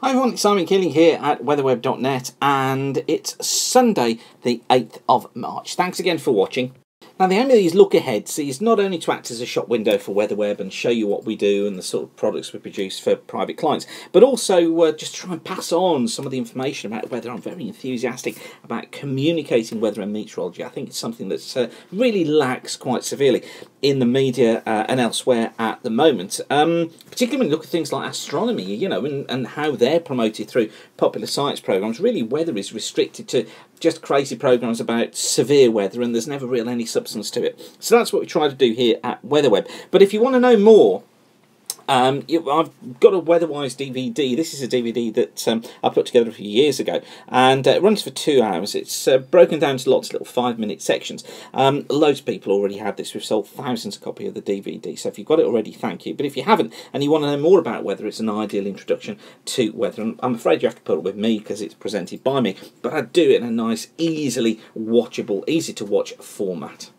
Hi everyone, it's Simon Keeling here at weatherweb.net and it's Sunday the 8th of March. Thanks again for watching. Now the aim of these look aheads is not only to act as a shop window for WeatherWeb and show you what we do and the sort of products we produce for private clients, but also just try and pass on some of the information about weather. I'm very enthusiastic about communicating weather and meteorology. I think it's something that really lacks quite severely in the media and elsewhere at the moment. Particularly when you look at things like astronomy, you know, and how they're promoted through popular science programs. Really, weather is restricted to just crazy programs about severe weather, and there's never really any substance to it. So that's what we try to do here at WeatherWeb. But if you want to know more, I've got a Weatherwise DVD. This is a DVD that I put together a few years ago, and it runs for 2 hours. It's broken down to lots of little 5-minute sections. Loads of people already have this. We've sold thousands of copies of the DVD, so if you've got it already, thank you. But if you haven't, and you want to know more about weather, it's an ideal introduction to weather. And I'm afraid you have to put it with me because it's presented by me, but I do it in a nice, easily watchable, easy to watch format.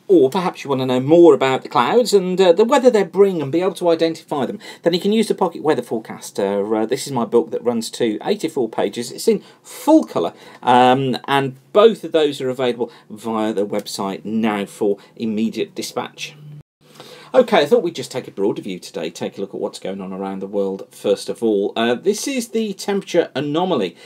Or perhaps you want to know more about the clouds and the weather they bring and be able to identify them, then you can use the Pocket Weather Forecaster. This is my book that runs to 84 pages. It's in full colour, and both of those are available via the website now for immediate dispatch. Okay, I thought we'd just take a broader view today, take a look at what's going on around the world first of all. This is the temperature anomaly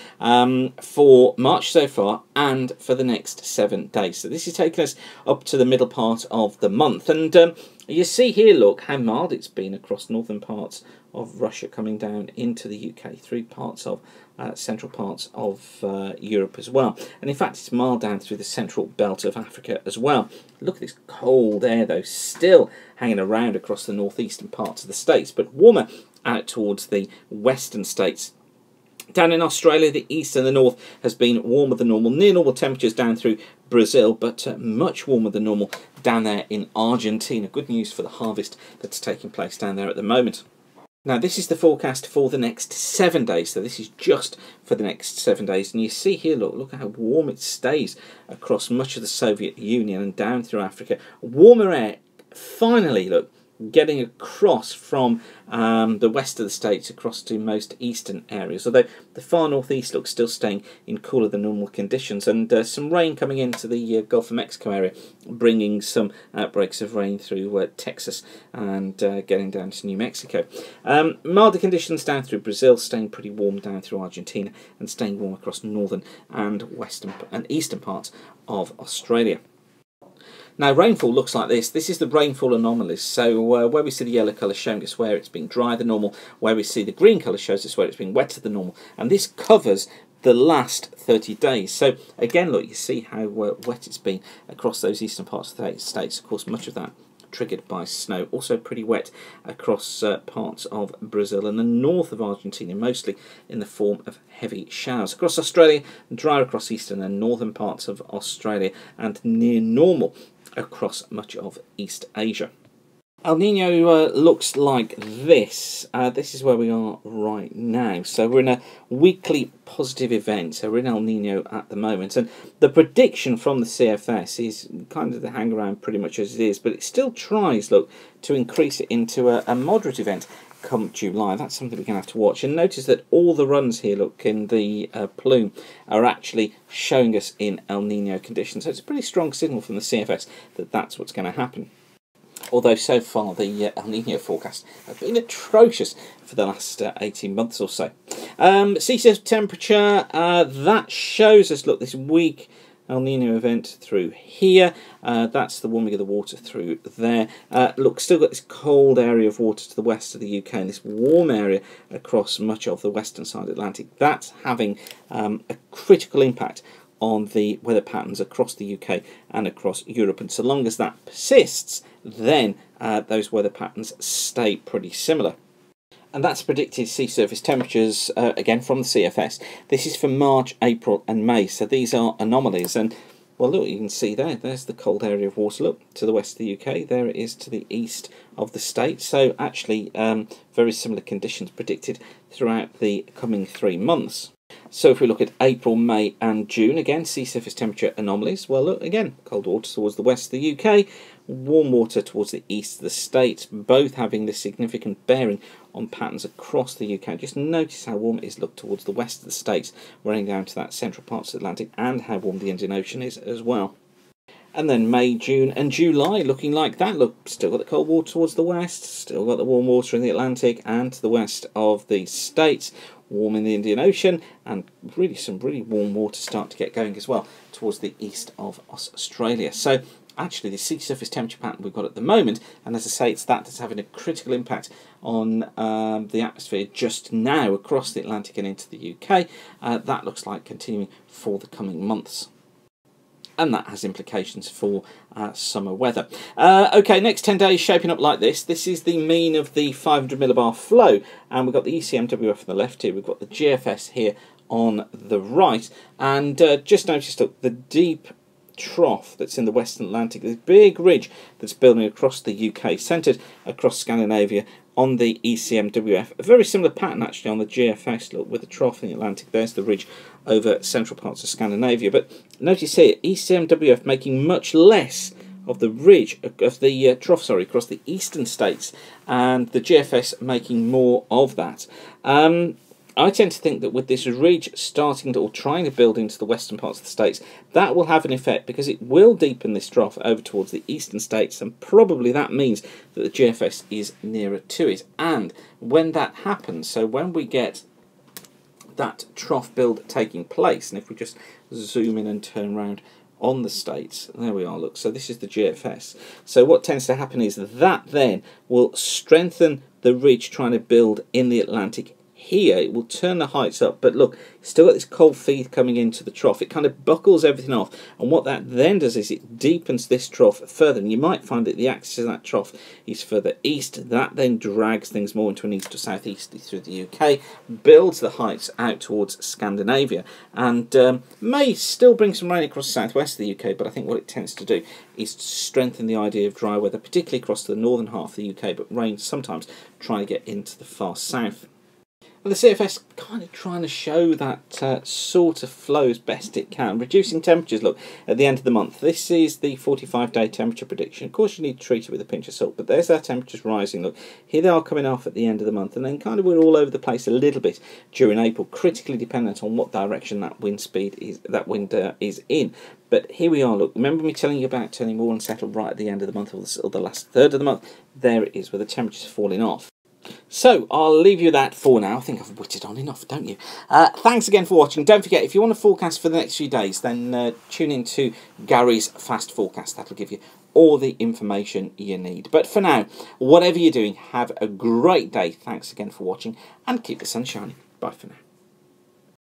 for March so far and for the next 7 days. So this is taking us up to the middle part of the month. And you see here, look, how mild it's been across northern parts of Russia, coming down into the UK, through parts of central parts of Europe as well. And in fact, it's mild down through the central belt of Africa as well. Look at this cold air, though, still hanging around across the northeastern parts of the states, but warmer out towards the western states. Down in Australia, the east and the north has been warmer than normal, near normal temperatures down through Brazil, but much warmer than normal down there in Argentina. Good news for the harvest that's taking place down there at the moment. Now, this is the forecast for the next 7 days, so this is just for the next 7 days. And you see here, look how warm it stays across much of the Soviet Union and down through Africa. Warmer air, finally, look, getting across from the west of the states across to most eastern areas, although the far northeast looks still staying in cooler than normal conditions, and some rain coming into the Gulf of Mexico area, bringing some outbreaks of rain through Texas and getting down to New Mexico. Milder conditions down through Brazil, staying pretty warm down through Argentina, and staying warm across northern and western and eastern parts of Australia. Now, rainfall looks like this. This is the rainfall anomalies. So where we see the yellow colour showing us where it's been drier than normal, where we see the green colour shows us where it's been wetter than normal. And this covers the last 30 days. So again, look, you see how wet it's been across those eastern parts of the states. Of course, much of that triggered by snow. Also pretty wet across parts of Brazil and the north of Argentina, mostly in the form of heavy showers. Across Australia, drier across eastern and northern parts of Australia, and near normal across much of East Asia. El Nino looks like this. This is where we are right now. So we're in a weekly positive event. So we're in El Nino at the moment. And the prediction from the CFS is kind of the hang around pretty much as it is. But it still tries, look, to increase it into a moderate event come July. That's something we're going to have to watch. And notice that all the runs here, look, in the plume are actually showing us in El Nino conditions. So it's a pretty strong signal from the CFS that that's what's going to happen. Although so far the El Nino forecasts have been atrocious for the last 18 months or so. Sea surface temperature, that shows us, look, this week El Nino event through here. That's the warming of the water through there. Look, still got this cold area of water to the west of the UK and this warm area across much of the western side of the Atlantic. That's having a critical impact on the weather patterns across the UK and across Europe. And so long as that persists, then those weather patterns stay pretty similar. And that's predicted sea surface temperatures, again from the CFS. This is for March, April and May, so these are anomalies. And, well, look, you can see there's the cold area of water, look, to the west of the UK. There it is to the east of the state. So actually very similar conditions predicted throughout the coming 3 months. So if we look at April, May and June, again, sea surface temperature anomalies. Well, look, again, cold water towards the west of the UK, warm water towards the east of the states, both having this significant bearing on patterns across the UK. Just notice how warm it is. Look towards the west of the states, running down to that central parts of the Atlantic, and how warm the Indian Ocean is as well. And then May, June and July looking like that. Look, still got the cold water towards the west, still got the warm water in the Atlantic and to the west of the states, warm in the Indian Ocean, and really some really warm water start to get going as well towards the east of Australia. So actually the sea surface temperature pattern we've got at the moment, and as I say, it's that that's having a critical impact on the atmosphere just now across the Atlantic and into the UK. That looks like continuing for the coming months. And that has implications for summer weather. Okay, next 10 days shaping up like this. This is the mean of the 500 millibar flow, and we've got the ECMWF on the left here, we've got the GFS here on the right, and just notice, look, the deep trough that's in the Western Atlantic, this big ridge that's building across the UK, centred across Scandinavia on the ECMWF. A very similar pattern actually on the GFS, look, with the trough in the Atlantic. There's the ridge over central parts of Scandinavia. But notice here, ECMWF making much less of the ridge, of the trough, sorry, across the eastern states, and the GFS making more of that. I tend to think that with this ridge starting to, or trying to build into the western parts of the states, that will have an effect because it will deepen this trough over towards the eastern states, and probably that means that the GFS is nearer to it. And when that happens, so when we get that trough build taking place, and if we just zoom in and turn around on the states, there we are, look, so this is the GFS. So what tends to happen is that then will strengthen the ridge trying to build in the Atlantic. Here it will turn the heights up, but look, still got this cold feed coming into the trough. It kind of buckles everything off, and what that then does is it deepens this trough further, and you might find that the axis of that trough is further east. That then drags things more into an east or southeasterly through the UK, builds the heights out towards Scandinavia, and may still bring some rain across the southwest of the UK, but I think what it tends to do is to strengthen the idea of dry weather, particularly across the northern half of the UK, but rain sometimes trying to get into the far south. And the CFS kind of trying to show that sort of flow as best it can. Reducing temperatures, look, at the end of the month. This is the 45-day temperature prediction. Of course, you need to treat it with a pinch of salt, but there's our temperatures rising. Look, here they are coming off at the end of the month, and then kind of we're all over the place a little bit during April, critically dependent on what direction that wind speed is, is in. But here we are, look, remember me telling you about turning more unsettled right at the end of the month, or the last third of the month? There it is, where the temperature's falling off. So, I'll leave you that for now. I think I've witted on enough, don't you? Thanks again for watching. Don't forget, if you want a forecast for the next few days, then tune in to Gary's Fast Forecast. That'll give you all the information you need. But for now, whatever you're doing, have a great day. Thanks again for watching, and keep the sun shining. Bye for now.